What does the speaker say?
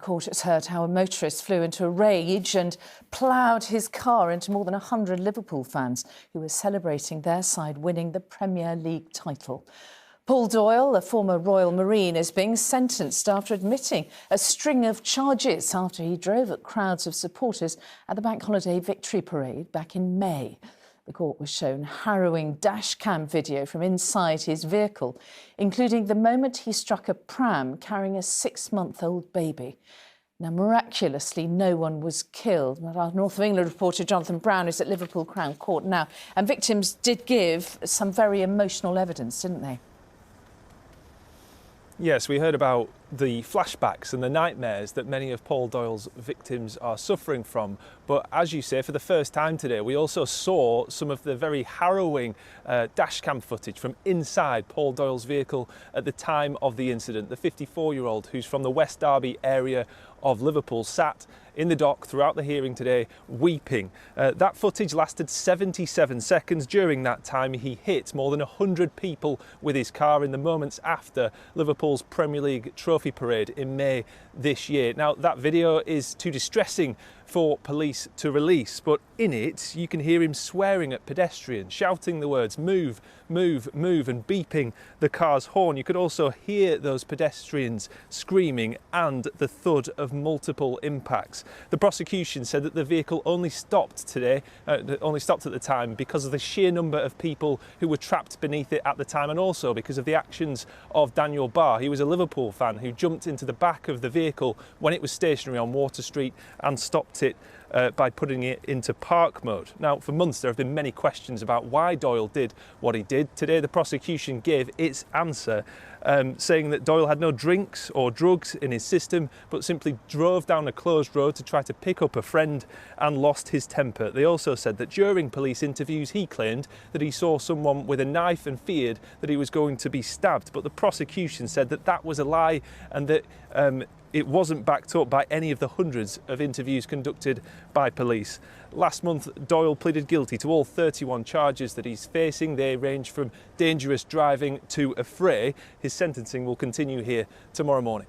court has heard how a motorist flew into a rage and ploughed his car into more than 100 Liverpool fans who were celebrating their side winning the Premier League title. Paul Doyle, a former Royal Marine, is being sentenced after admitting a string of charges after he drove at crowds of supporters at the Bank Holiday Victory Parade back in May. The court was shown harrowing dashcam video from inside his vehicle, including the moment he struck a pram carrying a 6-month-old baby. Now, miraculously, no one was killed. But our North of England reporter Jonathan Brown is at Liverpool Crown Court now, and victims did give some very emotional evidence, didn't they? Yes, we heard about the flashbacks and the nightmares that many of Paul Doyle's victims are suffering from. But as you say, for the first time today, we also saw some of the very harrowing dashcam footage from inside Paul Doyle's vehicle at the time of the incident. The 54-year-old, who's from the West Derby area of Liverpool, sat in the dock throughout the hearing today weeping. That footage lasted 77 seconds. During that time, he hit more than 100 people with his car in the moments after Liverpool's Premier League trophy parade in May this year. Now, that video is too distressing for police to release, but in it you can hear him swearing at pedestrians, shouting the words "move, move, move" and beeping the car's horn. You could also hear those pedestrians screaming and the thud of multiple impacts. The prosecution said that the vehicle only stopped today, at the time because of the sheer number of people who were trapped beneath it at the time, and also because of the actions of Daniel Barr. He was a Liverpool fan who jumped into the back of the vehicle when it was stationary on Water Street and stopped it by putting it into park mode. Now, for months there have been many questions about why Doyle did what he did. Today the prosecution gave its answer, saying that Doyle had no drinks or drugs in his system, but simply drove down a closed road to try to pick up a friend and lost his temper. They also said that during police interviews he claimed that he saw someone with a knife and feared that he was going to be stabbed, but the prosecution said that that was a lie and that it wasn't backed up by any of the hundreds of interviews conducted by police. Last month, Doyle pleaded guilty to all 31 charges that he's facing. They range from dangerous driving to affray. His sentencing will continue here tomorrow morning.